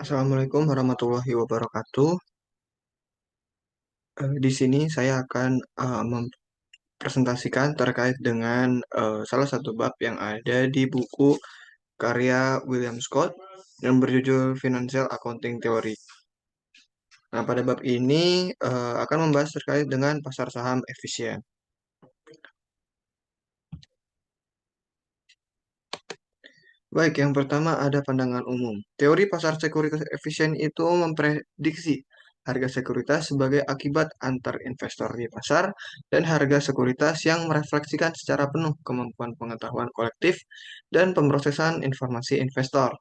Assalamualaikum warahmatullahi wabarakatuh. Di sini saya akan mempresentasikan terkait dengan salah satu bab yang ada di buku karya William Scott yang berjudul Financial Accounting Theory. Nah, pada bab ini akan membahas terkait dengan pasar saham efisien. Baik, yang pertama ada pandangan umum. Teori pasar sekuritas efisien itu memprediksi harga sekuritas sebagai akibat antar investor di pasar dan harga sekuritas yang merefleksikan secara penuh kemampuan pengetahuan kolektif dan pemrosesan informasi investor.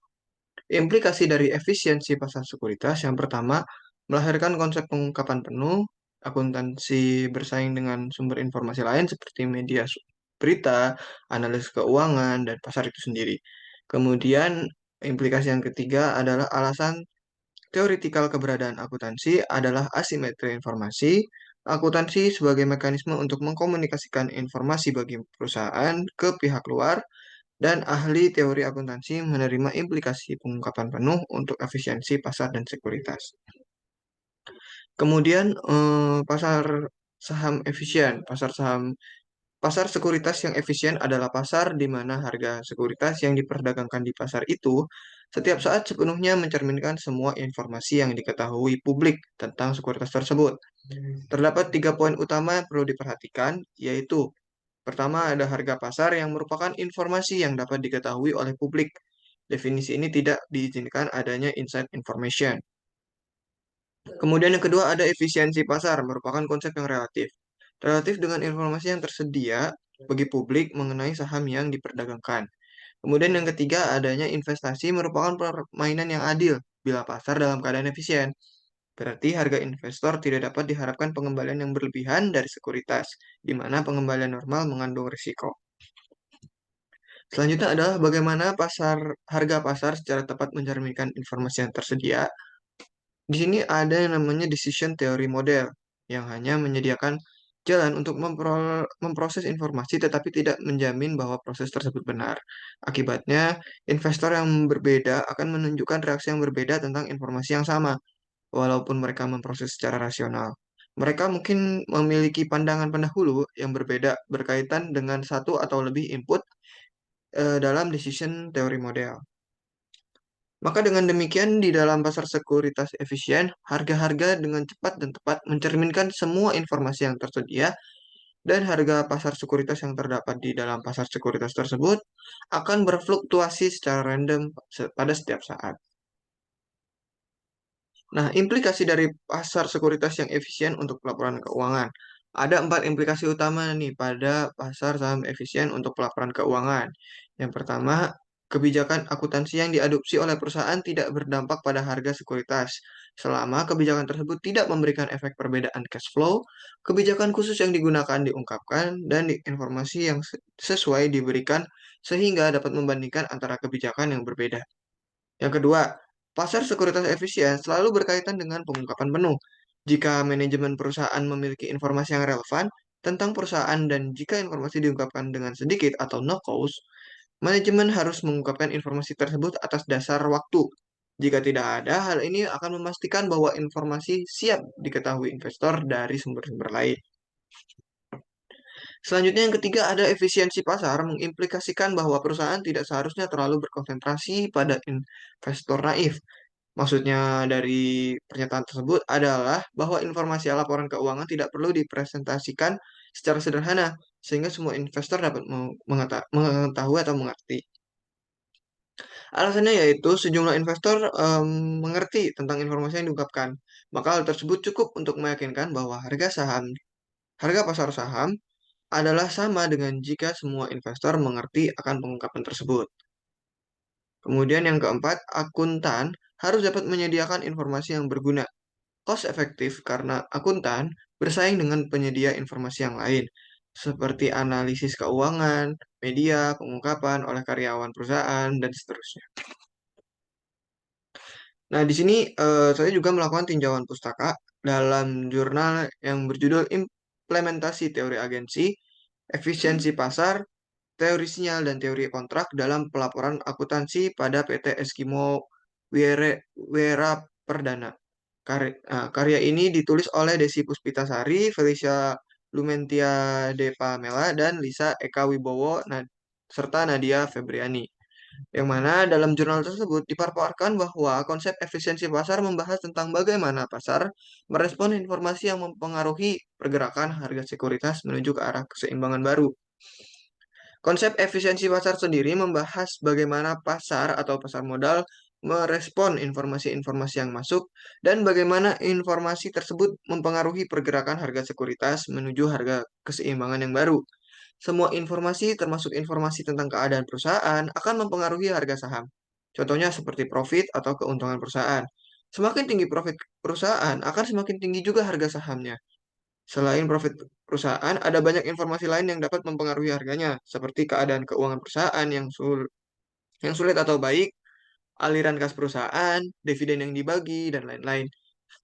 Implikasi dari efisiensi pasar sekuritas yang pertama melahirkan konsep pengungkapan penuh, akuntansi bersaing dengan sumber informasi lain seperti media berita, analisis keuangan, dan pasar itu sendiri. Kemudian implikasi yang ketiga adalah alasan teoritikal keberadaan akuntansi adalah asimetri informasi. Akuntansi sebagai mekanisme untuk mengkomunikasikan informasi bagi perusahaan ke pihak luar dan ahli teori akuntansi menerima implikasi pengungkapan penuh untuk efisiensi pasar dan sekuritas. Kemudian pasar saham efisien, pasar sekuritas yang efisien adalah pasar di mana harga sekuritas yang diperdagangkan di pasar itu setiap saat sepenuhnya mencerminkan semua informasi yang diketahui publik tentang sekuritas tersebut. Terdapat 3 poin utama yang perlu diperhatikan, yaitu pertama ada harga pasar yang merupakan informasi yang dapat diketahui oleh publik. Definisi ini tidak diizinkan adanya inside information. Kemudian yang kedua ada efisiensi pasar, merupakan konsep yang relatif. Relatif dengan informasi yang tersedia bagi publik mengenai saham yang diperdagangkan. Kemudian yang ketiga adanya investasi merupakan permainan yang adil bila pasar dalam keadaan efisien. Berarti harga investor tidak dapat diharapkan pengembalian yang berlebihan dari sekuritas, di mana pengembalian normal mengandung risiko. Selanjutnya adalah bagaimana harga pasar secara tepat mencerminkan informasi yang tersedia. Di sini ada yang namanya decision theory model yang hanya menyediakan jalan untuk memproses informasi tetapi tidak menjamin bahwa proses tersebut benar. Akibatnya, investor yang berbeda akan menunjukkan reaksi yang berbeda tentang informasi yang sama, walaupun mereka memproses secara rasional. Mereka mungkin memiliki pandangan pendahulu yang berbeda berkaitan dengan satu atau lebih input dalam decision theory model. Maka dengan demikian, di dalam pasar sekuritas efisien, harga-harga dengan cepat dan tepat mencerminkan semua informasi yang tersedia, dan harga pasar sekuritas yang terdapat di dalam pasar sekuritas tersebut akan berfluktuasi secara random pada setiap saat. Nah, implikasi dari pasar sekuritas yang efisien untuk pelaporan keuangan. Ada 4 implikasi utama nih pada pasar saham efisien untuk pelaporan keuangan. Yang pertama, kebijakan akuntansi yang diadopsi oleh perusahaan tidak berdampak pada harga sekuritas. Selama kebijakan tersebut tidak memberikan efek perbedaan cash flow, kebijakan khusus yang digunakan diungkapkan dan informasi yang sesuai diberikan sehingga dapat membandingkan antara kebijakan yang berbeda. Yang kedua, pasar sekuritas efisien selalu berkaitan dengan pengungkapan penuh. Jika manajemen perusahaan memiliki informasi yang relevan tentang perusahaan dan jika informasi diungkapkan dengan sedikit atau no cause, manajemen harus mengungkapkan informasi tersebut atas dasar waktu. Jika tidak ada, hal ini akan memastikan bahwa informasi siap diketahui investor dari sumber-sumber lain. Selanjutnya yang ketiga ada efisiensi pasar mengimplikasikan bahwa perusahaan tidak seharusnya terlalu berkonsentrasi pada investor naif. Maksudnya dari pernyataan tersebut adalah bahwa informasi laporan keuangan tidak perlu dipresentasikan secara sederhana sehingga semua investor dapat mengetahui atau mengerti. Alasannya yaitu sejumlah investor mengerti tentang informasi yang diungkapkan. Maka hal tersebut cukup untuk meyakinkan bahwa harga pasar saham adalah sama dengan jika semua investor mengerti akan pengungkapan tersebut. Kemudian yang keempat, akuntan harus dapat menyediakan informasi yang berguna, cost efektif karena akuntan bersaing dengan penyedia informasi yang lain, seperti analisis keuangan, media, pengungkapan oleh karyawan perusahaan, dan seterusnya. Nah, di sini saya juga melakukan tinjauan pustaka dalam jurnal yang berjudul Implementasi Teori Agensi, Efisiensi Pasar, Teori Sinyal dan Teori Kontrak dalam Pelaporan Akuntansi pada PT Eskimo Weraperdana. Karya ini ditulis oleh Desi Puspitasari, Felicia Lumentia De Pamela, dan Lisa Eka Wibowo, serta Nadia Febriani. Yang mana dalam jurnal tersebut dipaparkan bahwa konsep efisiensi pasar membahas tentang bagaimana pasar merespon informasi yang mempengaruhi pergerakan harga sekuritas menuju ke arah keseimbangan baru. Konsep efisiensi pasar sendiri membahas bagaimana pasar atau pasar modal merespon informasi-informasi yang masuk dan bagaimana informasi tersebut mempengaruhi pergerakan harga sekuritas menuju harga keseimbangan yang baru. Semua informasi, termasuk informasi tentang keadaan perusahaan, akan mempengaruhi harga saham. Contohnya seperti profit atau keuntungan perusahaan. Semakin tinggi profit perusahaan, akan semakin tinggi juga harga sahamnya. Selain profit perusahaan, ada banyak informasi lain yang dapat mempengaruhi harganya, seperti keadaan keuangan perusahaan yang sulit atau baik, aliran kas perusahaan, dividen yang dibagi, dan lain-lain.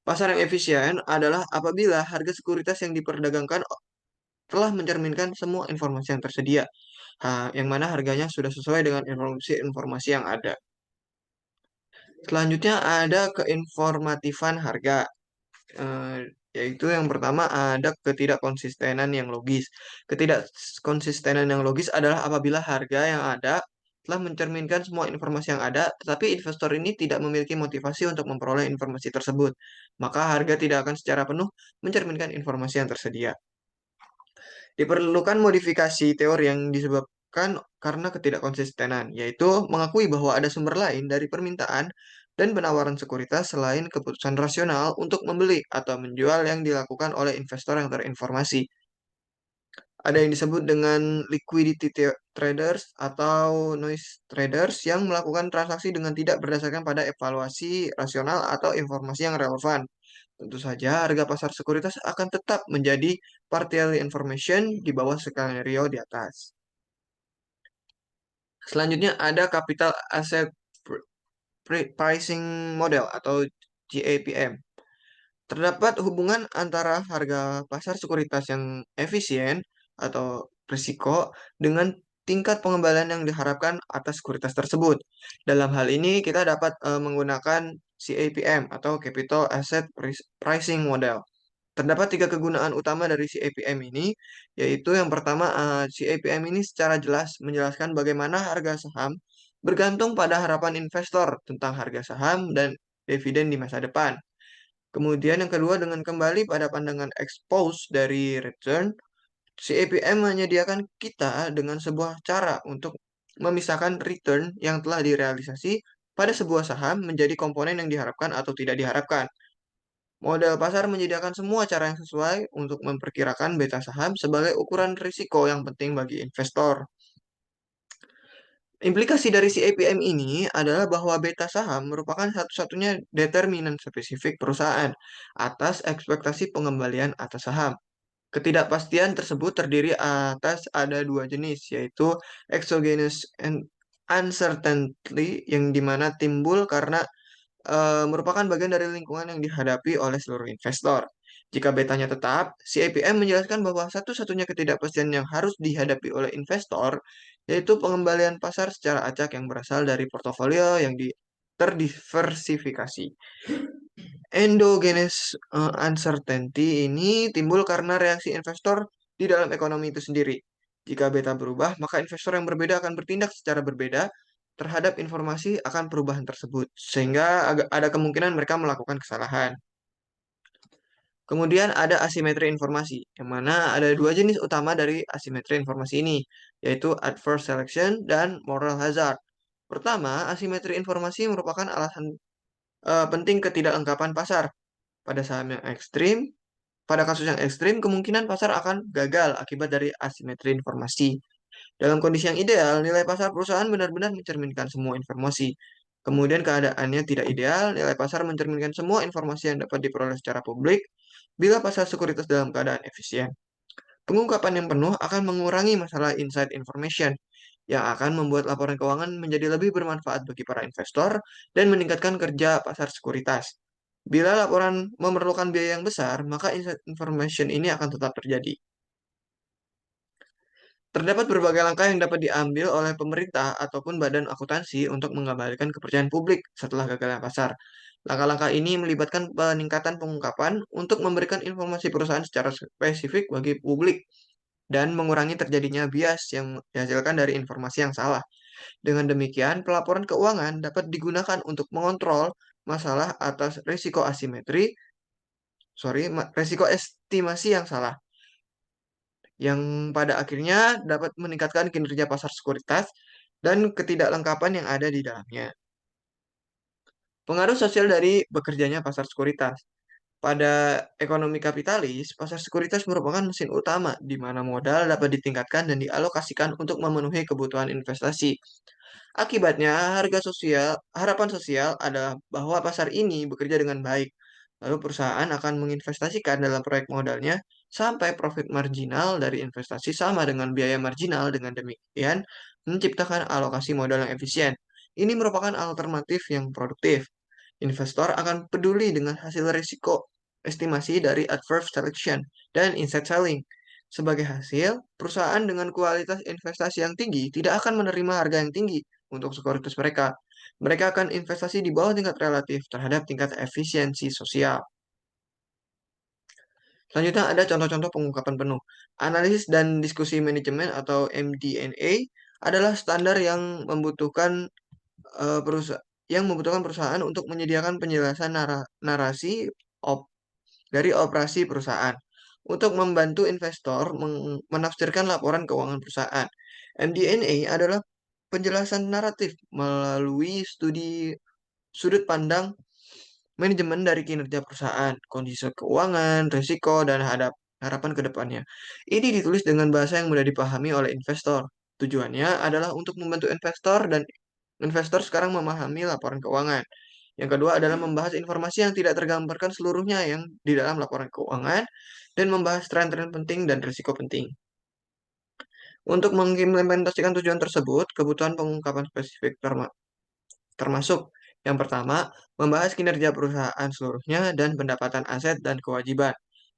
Pasar yang efisien adalah apabila harga sekuritas yang diperdagangkan telah mencerminkan semua informasi yang tersedia, yang mana harganya sudah sesuai dengan informasi-informasi yang ada. Selanjutnya ada keinformatifan harga. eh, Yaitu yang pertama ada ketidakkonsistenan yang logis. Ketidakkonsistenan yang logis adalah apabila harga yang ada telah mencerminkan semua informasi yang ada, tetapi investor ini tidak memiliki motivasi untuk memperoleh informasi tersebut. Maka harga tidak akan secara penuh mencerminkan informasi yang tersedia. Diperlukan modifikasi teori yang disebabkan karena ketidakkonsistenan, yaitu mengakui bahwa ada sumber lain dari permintaan dan penawaran sekuritas selain keputusan rasional untuk membeli atau menjual yang dilakukan oleh investor yang terinformasi. Ada yang disebut dengan traders atau noise traders yang melakukan transaksi dengan tidak berdasarkan pada evaluasi rasional atau informasi yang relevan. Tentu saja harga pasar sekuritas akan tetap menjadi partial information di bawah skenario di atas. Selanjutnya ada Capital Asset Pricing Model atau GAPM. Terdapat hubungan antara harga pasar sekuritas yang efisien atau risiko dengan tingkat pengembalian yang diharapkan atas sekuritas tersebut. Dalam hal ini kita dapat menggunakan CAPM atau Capital Asset Pricing Model. Terdapat tiga kegunaan utama dari CAPM ini, yaitu yang pertama, CAPM ini secara jelas menjelaskan bagaimana harga saham bergantung pada harapan investor tentang harga saham dan dividen di masa depan. Kemudian yang kedua, dengan kembali pada pandangan expose dari return, CAPM menyediakan kita dengan sebuah cara untuk memisahkan return yang telah direalisasi pada sebuah saham menjadi komponen yang diharapkan atau tidak diharapkan. Model pasar menyediakan semua cara yang sesuai untuk memperkirakan beta saham sebagai ukuran risiko yang penting bagi investor. Implikasi dari CAPM ini adalah bahwa beta saham merupakan satu-satunya determinan spesifik perusahaan atas ekspektasi pengembalian atas saham. Ketidakpastian tersebut terdiri atas ada dua jenis, yaitu exogenous uncertainty yang dimana timbul karena merupakan bagian dari lingkungan yang dihadapi oleh seluruh investor. Jika betanya tetap, CAPM menjelaskan bahwa satu-satunya ketidakpastian yang harus dihadapi oleh investor yaitu pengembalian pasar secara acak yang berasal dari portofolio yang terdiversifikasi. Endogenous uncertainty ini timbul karena reaksi investor di dalam ekonomi itu sendiri. Jika beta berubah, maka investor yang berbeda akan bertindak secara berbeda terhadap informasi akan perubahan tersebut, sehingga ada kemungkinan mereka melakukan kesalahan. Kemudian ada asimetri informasi, yang mana ada dua jenis utama dari asimetri informasi ini, yaitu adverse selection dan moral hazard. Pertama, asimetri informasi merupakan alasan penting ketidaklengkapan pasar. Pada saham yang ekstrim, pada kasus yang ekstrim, kemungkinan pasar akan gagal akibat dari asimetri informasi. Dalam kondisi yang ideal, nilai pasar perusahaan benar-benar mencerminkan semua informasi. Kemudian keadaannya tidak ideal, nilai pasar mencerminkan semua informasi yang dapat diperoleh secara publik bila pasar sekuritas dalam keadaan efisien. Pengungkapan yang penuh akan mengurangi masalah inside information, yang akan membuat laporan keuangan menjadi lebih bermanfaat bagi para investor dan meningkatkan kerja pasar sekuritas. Bila laporan memerlukan biaya yang besar, maka inside information ini akan tetap terjadi. Terdapat berbagai langkah yang dapat diambil oleh pemerintah ataupun badan akuntansi untuk mengembalikan kepercayaan publik setelah gagalnya pasar. Langkah-langkah ini melibatkan peningkatan pengungkapan untuk memberikan informasi perusahaan secara spesifik bagi publik dan mengurangi terjadinya bias yang dihasilkan dari informasi yang salah. Dengan demikian, pelaporan keuangan dapat digunakan untuk mengontrol masalah atas risiko estimasi yang salah, yang pada akhirnya dapat meningkatkan kinerja pasar sekuritas dan ketidaklengkapan yang ada di dalamnya. Pengaruh sosial dari bekerjanya pasar sekuritas. Pada ekonomi kapitalis, pasar sekuritas merupakan mesin utama di mana modal dapat ditingkatkan dan dialokasikan untuk memenuhi kebutuhan investasi. Akibatnya, harapan sosial adalah bahwa pasar ini bekerja dengan baik. Lalu perusahaan akan menginvestasikan dalam proyek modalnya sampai profit marginal dari investasi sama dengan biaya marginal. Dengan demikian, menciptakan alokasi modal yang efisien. Ini merupakan alternatif yang produktif. Investor akan peduli dengan hasil risiko estimasi dari adverse selection dan insight selling. Sebagai hasil, perusahaan dengan kualitas investasi yang tinggi tidak akan menerima harga yang tinggi untuk sekuritas mereka. Mereka akan investasi di bawah tingkat relatif terhadap tingkat efisiensi sosial. Selanjutnya ada contoh-contoh pengungkapan penuh. Analisis dan diskusi manajemen atau MD&A adalah standar yang membutuhkan perusahaan untuk menyediakan penjelasan narasi dari operasi perusahaan untuk membantu investor menafsirkan laporan keuangan perusahaan. MD&A adalah penjelasan naratif melalui studi sudut pandang manajemen dari kinerja perusahaan, kondisi keuangan, risiko, dan harapan ke depannya. Ini ditulis dengan bahasa yang mudah dipahami oleh investor. Tujuannya adalah untuk membantu investor dan investor sekarang memahami laporan keuangan. Yang kedua adalah membahas informasi yang tidak tergambarkan seluruhnya yang di dalam laporan keuangan dan membahas tren-tren penting dan risiko penting. Untuk mengimplementasikan tujuan tersebut, kebutuhan pengungkapan spesifik termasuk yang pertama, membahas kinerja perusahaan seluruhnya dan pendapatan aset dan kewajiban.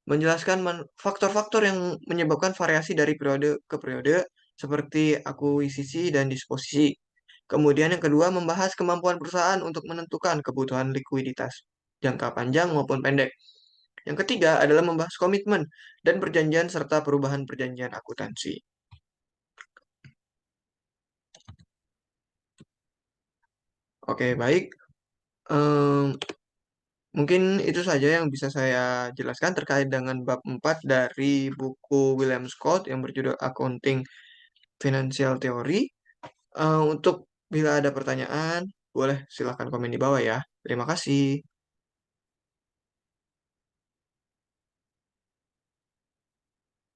Menjelaskan faktor-faktor yang menyebabkan variasi dari periode ke periode seperti akuisisi dan disposisi. Kemudian yang kedua, membahas kemampuan perusahaan untuk menentukan kebutuhan likuiditas jangka panjang maupun pendek. Yang ketiga adalah membahas komitmen dan perjanjian serta perubahan perjanjian akuntansi. Oke, baik. Em, Mungkin itu saja yang bisa saya jelaskan terkait dengan bab 4 dari buku William Scott yang berjudul Accounting Financial Theory. Untuk bila ada pertanyaan, boleh silakan komen di bawah ya. Terima kasih.